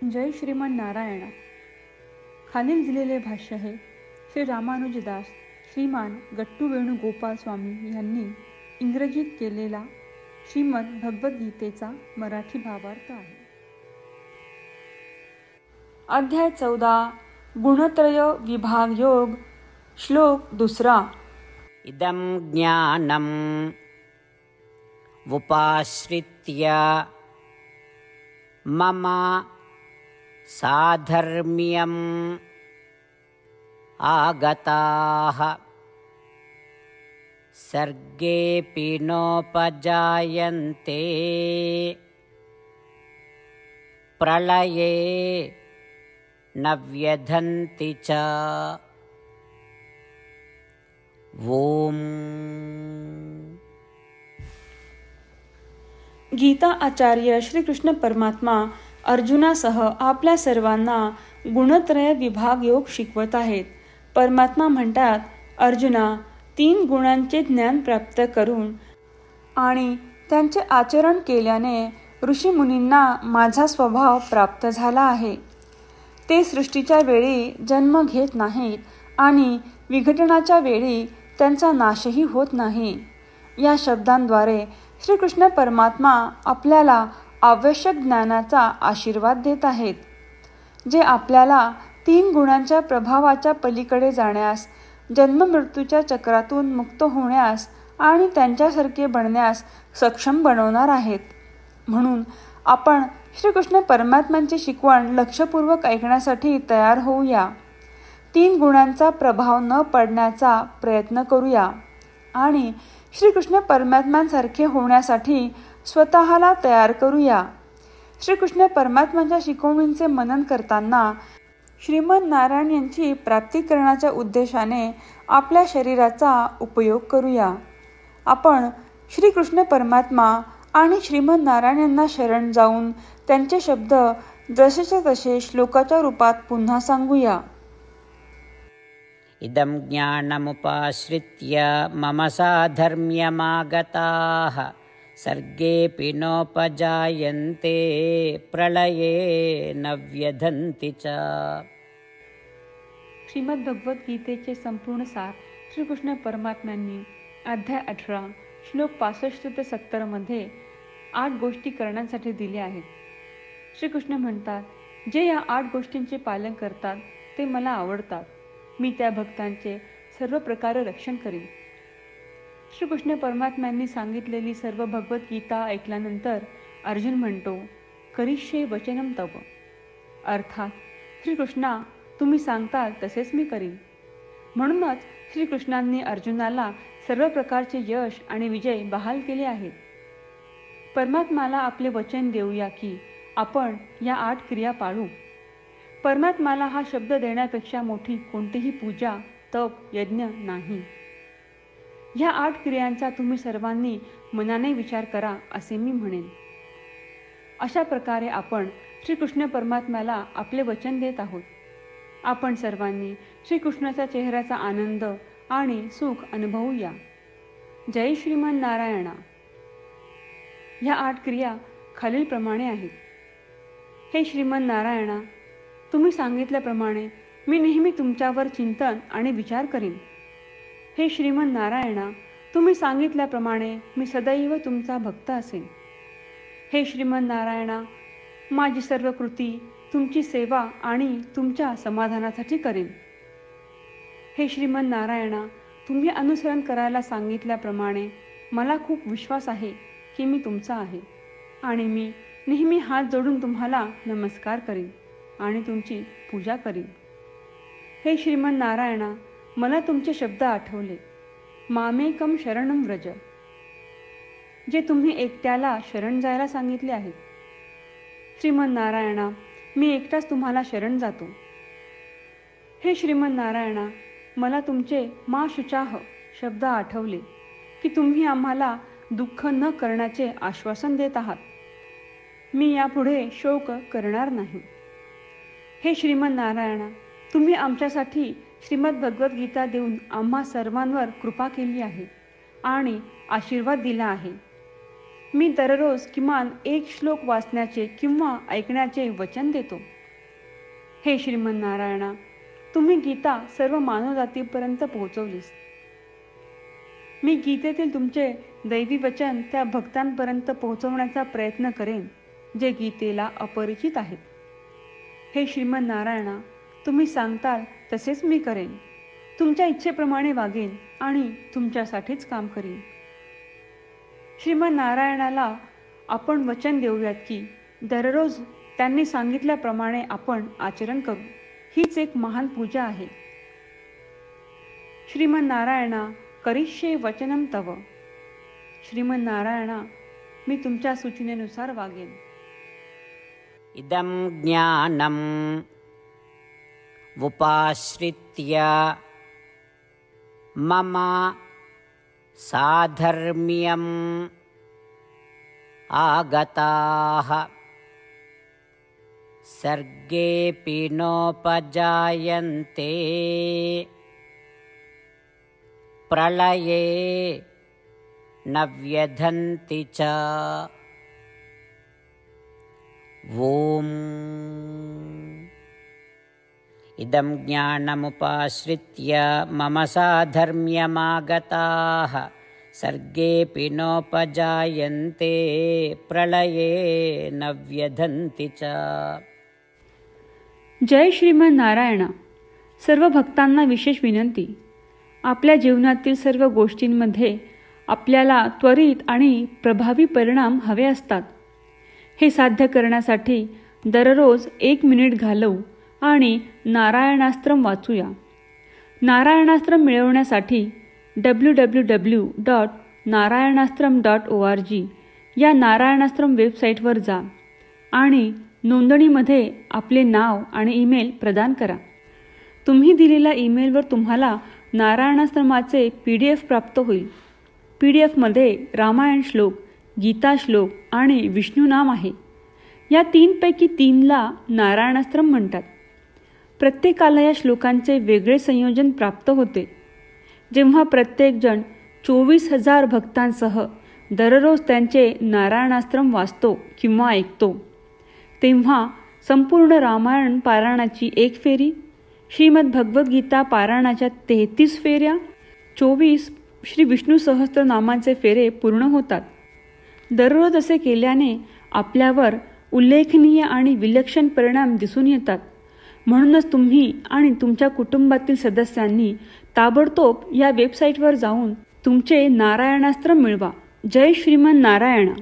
जय श्रीमन नारायण. खालील दिलेले भाष्य हे श्री रामानुजदास श्रीमान गट्टू वेणुगोपाल स्वामी यांनी इंग्रजीत केलेला श्रीमद भगवद्गीतेचा मराठी भावार्थ आहे. अध्याय 14 गुणत्रय विभाग योग. श्लोक 2. इदं ज्ञानम् उपाश्रित्य मम साधर्म्यम् आगताः सर्गेऽपि नोपजायन्ते प्रलये न व्यधन्ति च. ओम. गीता आचार्य श्रीकृष्ण परमात्मा अर्जुनासह आपल्या सर्वांना गुणत्रय विभाग योग शिकवत आहेत. परमात्मा म्हणतात, अर्जुना, 3 गुणांचे ज्ञान प्राप्त करून आणि त्यांचे आचरण केल्याने ऋषीमुनींना माझा स्वभाव प्राप्त झाला आहे. ते सृष्टीच्या वेळी जन्म घेत नाहीत आणि विघटनाच्या वेळी त्यांचा नाशही होत नाही. या शब्दांद्वारे श्रीकृष्ण परमात्मा आपल्याला आवश्यक ज्ञानाचा आशीर्वाद देत आहेत, जे आपल्याला 3 गुणांच्या प्रभावाच्या पलीकडे जाण्यास, जन्ममृत्यूच्या चक्रातून मुक्त होण्यास आणि त्यांच्यासारखे बनण्यास सक्षम बनवणार आहेत. म्हणून आपण श्रीकृष्ण परमात्म्यांची शिकवण लक्षपूर्वक ऐकण्यासाठी तयार होऊया. 3 गुणांचा प्रभाव न पडण्याचा प्रयत्न करूया आणि श्रीकृष्ण परमात्म्यांसारखे होण्यासाठी स्वतःला तयार करूया. श्रीकृष्ण परमात्म्यांच्या शिकवणींचे मनन करताना श्रीमद नारायण यांची प्राप्ती करण्याच्या उद्देशाने आपल्या शरीराचा उपयोग करूया. आपण श्रीकृष्ण परमात्मा आणि श्रीमद नारायण यांना शरण जाऊन त्यांचे शब्द जसेच्या तसे श्लोकाच्या रूपात पुन्हा सांगूया. इदं ज्ञानमुपाश्रित्य मम साधर्म्यमागताः सर्गेऽपि नोपजायन्ते प्रलये न व्यधन्ति च. श्रीमद भगवद्गीतेचे संपूर्ण सार श्रीकृष्ण परमात्म्यांनी अध्याय 18 श्लोक 65 ते 70 मध्ये 8 गोष्टी करण्यासाठी दिल्या आहेत. श्रीकृष्ण म्हणतात, जे या 8 गोष्टींचे पालन करतात ते मला आवडतात. मी त्या भक्तांचे सर्व प्रकारे रक्षण करीन. श्रीकृष्ण परमात्म्यांनी सांगितलेली सर्व भगवद्गीता ऐकल्यानंतर अर्जुन म्हणतो, करिष्ये वचनम तव. अर्थात, श्रीकृष्णा, तुम्ही सांगताल तसेच मी करीन. म्हणूनच श्रीकृष्णांनी अर्जुनाला सर्व प्रकारचे यश आणि विजय बहाल केले आहेत. परमात्म्याला आपले वचन देऊया की आपण या 8 क्रिया पाळू. परमात्म्याला हा शब्द देण्यापेक्षा मोठी कोणतीही पूजा, तप, यज्ञ नाही. ह्या 8 क्रियांचा तुम्ही सर्वांनी मनाने विचार करा असे मी म्हणेन. अशा प्रकारे आपण श्रीकृष्ण परमात्म्याला आपले वचन देत आहोत. आपण सर्वांनी श्रीकृष्णाच्या चेहऱ्याचा आनंद आणि सुख अनुभवूया. जय श्रीमन नारायणा. ह्या 8 क्रिया खालीलप्रमाणे आहेत. हे श्रीमन नारायणा, तुम्ही सांगितल्याप्रमाणे मी नेहमी तुमच्यावर चिंतन आणि विचार करीन. हे श्रीमन नारायणा, तुम्ही सांगितल्याप्रमाणे मी सदैव तुमचा भक्त असेन. हे श्रीमन नारायणा, माझी सर्व कृती तुमची सेवा आणि तुमच्या समाधानासाठी करेन. हे श्रीमन नारायणा, तुम्ही अनुसरण करायला सांगितल्याप्रमाणे मला खूप विश्वास आहे की मी तुमचा आहे आणि मी नेहमी हात जोडून तुम्हाला नमस्कार करीन आणि तुमची पूजा करीन. हे श्रीमन नारायणा, मला तुमचे शब्द आठवले. मामेकम शरणम व्रज, जे तुम्ही एकट्याला शरण जायला सांगितले आहे. श्रीमन नारायणा, मी एकटाच तुम्हाला शरण जातो. हे श्रीमन नारायणा, मला तुमचे मा शुचाह शब्द आठवले की तुम्ही आम्हाला दुःख न करण्याचे आश्वासन देत आहात. मी यापुढे शोक करणार नाही. हे श्रीमन नारायणा, तुम्ही आमच्यासाठी श्रीमद भगवद्गीता देऊन आम्हा सर्वांवर कृपा केली आहे आणि आशीर्वाद दिला आहे. मी दररोज किमान 1 श्लोक वाचण्याचे किंवा ऐकण्याचे वचन देतो. हे श्रीमन्नारायणा, तुम्ही गीता सर्व मानवजातीपर्यंत पोहोचवलीस. मी गीतेतील तुमचे दैवी वचन त्या भक्तांपर्यंत पोहोचवण्याचा प्रयत्न करेन जे गीतेला अपरिचित आहेत. हे श्रीमन्नारायणा, तुम्ही सांगताल तसेच मी करेन. तुमच्या इच्छेप्रमाणे वागेन आणि तुमच्यासाठीच काम करीन. श्रीमन्नारायणाला आपण वचन देऊयात की दररोज त्यांनी सांगितल्याप्रमाणे आपण आचरण करू. हीच एक महान पूजा आहे. श्रीमन्नारायणा, करिष्ये वचनम तव. श्रीमन्नारायणा, मी तुमच्या सूचनेनुसार वागेन. इदं ज्ञानम् उपाश्रित्य मम साधर्म्यम् आगताः सर्गेऽपि नोपजायन्ते प्रलये न व्यधन्ति च. ओम. इदं ज्ञानमुपाश्रित्य मम साधर्म्यमागताः सर्गेऽपि नोपजायन्ते प्रलये न व्यधन्ति च. जय श्रीमन्नारायणा. सर्व भक्तांना विशेष विनंती. आपल्या जीवनातील सर्व गोष्टींमध्ये आपल्याला त्वरित आणि प्रभावी परिणाम हवे असतात. हे साध्य करण्यासाठी दररोज 1 मिनिट घालवू आणि नारायणास्त्रम वाचूया. नारायणास्त्रम मिळवण्यासाठी www.narayanaastram.org या नारायणास्त्रम वेबसाईटवर जा आणि नोंदणीमध्ये आपले नाव आणि ईमेल प्रदान करा. तुम्ही दिलेल्या ईमेलवर तुम्हाला नारायणास्त्रमाचे PDF प्राप्त होईल. PDFमध्ये रामायण श्लोक, गीता श्लोक आणि विष्णू नाम आहे. या 3पैकी 3ला नारायणास्त्रम म्हणतात. प्रत्येकाला या श्लोकांचे वेगळे संयोजन प्राप्त होते. जेव्हा प्रत्येकजण 24,000 भक्तांसह दररोज त्यांचे नारायणास्त्रम वाचतो किंवा ऐकतो, तेव्हा संपूर्ण रामायण पारायणाची 1 फेरी, श्रीमद भगवद्गीता पारायणाच्या 33 फेऱ्या, 24 श्री विष्णू सहस्त्रनामांचे फेरे पूर्ण होतात. दररोज असे केल्याने आपल्यावर उल्लेखनीय आणि विलक्षण परिणाम दिसून येतात. म्हणूनच तुम्ही आणि तुमच्या कुटुंबातील सदस्यांनी ताबडतोब या वेबसाईटवर जाऊन तुमचे नारायणास्त्र मिळवा. जय श्रीमन्नारायणा.